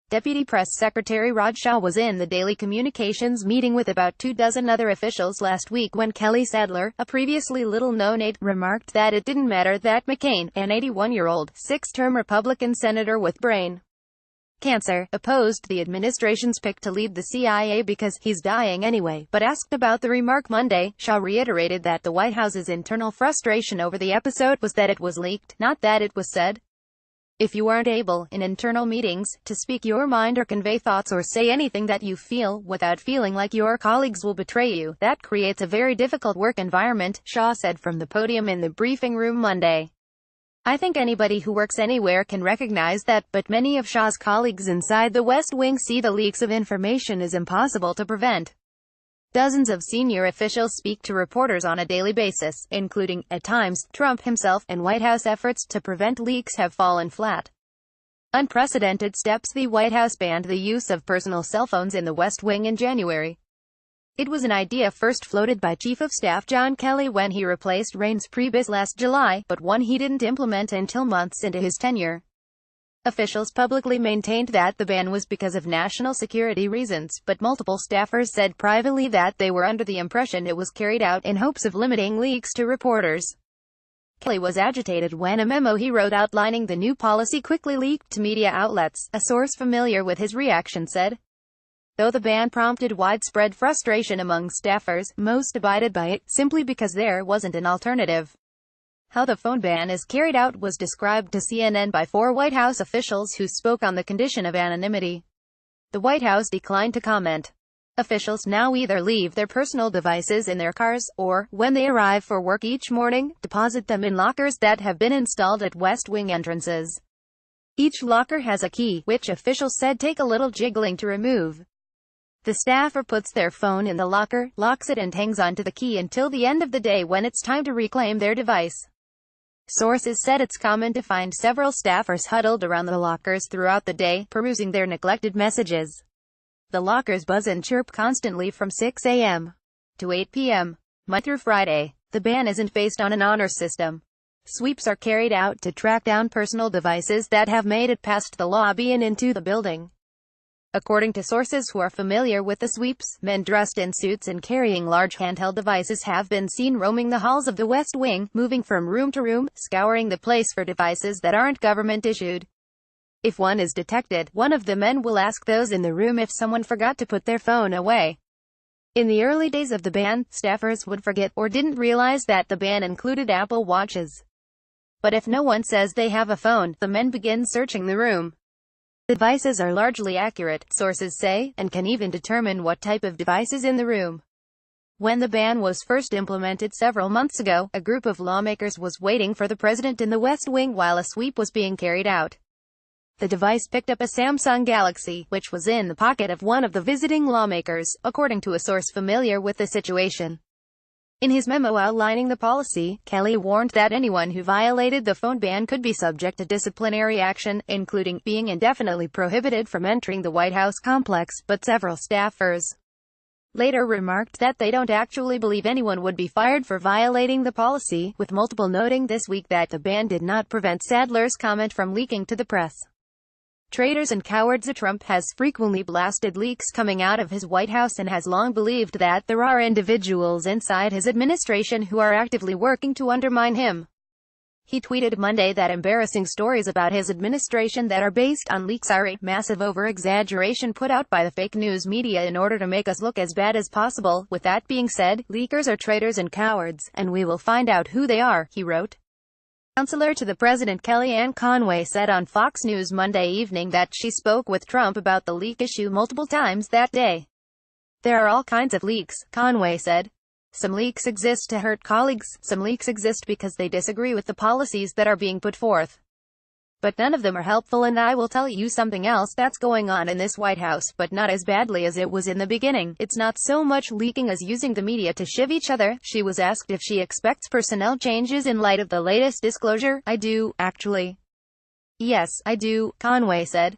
Deputy Press Secretary Raj Shah was in the Daily Communications meeting with about 24 other officials last week when Kelly Sadler, a previously little-known aide, remarked that it didn't matter that McCain, an 81-year-old, six-term Republican senator with brain cancer, opposed the administration's pick to lead the CIA because he's dying anyway. But asked about the remark Monday, Shah reiterated that the White House's internal frustration over the episode was that it was leaked, not that it was said. If you aren't able, in internal meetings, to speak your mind or convey thoughts or say anything that you feel, without feeling like your colleagues will betray you, that creates a very difficult work environment, Shah said from the podium in the briefing room Monday. I think anybody who works anywhere can recognize that, but many of Shah's colleagues inside the West Wing see the leaks of information as impossible to prevent. Dozens of senior officials speak to reporters on a daily basis, including, at times, Trump himself, and White House efforts to prevent leaks have fallen flat. Unprecedented steps. The White House banned the use of personal cell phones in the West Wing in January. It was an idea first floated by Chief of Staff John Kelly when he replaced Reince Priebus last July, but one he didn't implement until months into his tenure. Officials publicly maintained that the ban was because of national security reasons, but multiple staffers said privately that they were under the impression it was carried out in hopes of limiting leaks to reporters. Kelly was agitated when a memo he wrote outlining the new policy quickly leaked to media outlets, a source familiar with his reaction said. Though the ban prompted widespread frustration among staffers, most abided by it, simply because there wasn't an alternative. How the phone ban is carried out was described to CNN by 4 White House officials who spoke on the condition of anonymity. The White House declined to comment. Officials now either leave their personal devices in their cars, or, when they arrive for work each morning, deposit them in lockers that have been installed at West Wing entrances. Each locker has a key, which officials said take a little jiggling to remove. The staffer puts their phone in the locker, locks it and hangs on to the key until the end of the day when it's time to reclaim their device. Sources said it's common to find several staffers huddled around the lockers throughout the day, perusing their neglected messages. The lockers buzz and chirp constantly from 6 a.m. to 8 p.m. Monday through Friday. The ban isn't based on an honor system. Sweeps are carried out to track down personal devices that have made it past the lobby and into the building. According to sources who are familiar with the sweeps, men dressed in suits and carrying large handheld devices have been seen roaming the halls of the West Wing, moving from room to room, scouring the place for devices that aren't government-issued. If one is detected, one of the men will ask those in the room if someone forgot to put their phone away. In the early days of the ban, staffers would forget, or didn't realize that the ban included Apple Watches. But if no one says they have a phone, the men begin searching the room. Devices are largely accurate, sources say, and can even determine what type of device is in the room. When the ban was first implemented several months ago, a group of lawmakers was waiting for the president in the West Wing while a sweep was being carried out. The device picked up a Samsung Galaxy, which was in the pocket of one of the visiting lawmakers, according to a source familiar with the situation. In his memo outlining the policy, Kelly warned that anyone who violated the phone ban could be subject to disciplinary action, including being indefinitely prohibited from entering the White House complex, but several staffers later remarked that they don't actually believe anyone would be fired for violating the policy, with multiple noting this week that the ban did not prevent Sadler's comment from leaking to the press. Traitors and cowards. Trump has frequently blasted leaks coming out of his White House and has long believed that there are individuals inside his administration who are actively working to undermine him. He tweeted Monday that embarrassing stories about his administration that are based on leaks are a massive over-exaggeration put out by the fake news media in order to make us look as bad as possible. With that being said, leakers are traitors and cowards, and we will find out who they are, he wrote. Counselor to the president Kellyanne Conway said on Fox News Monday evening that she spoke with Trump about the leak issue multiple times that day. There are all kinds of leaks, Conway said. Some leaks exist to hurt colleagues, some leaks exist because they disagree with the policies that are being put forth. But none of them are helpful, and I will tell you something else that's going on in this White House, but not as badly as it was in the beginning. It's not so much leaking as using the media to shiv each other. She was asked if she expects personnel changes in light of the latest disclosure. I do, actually. Yes, I do, Conway said.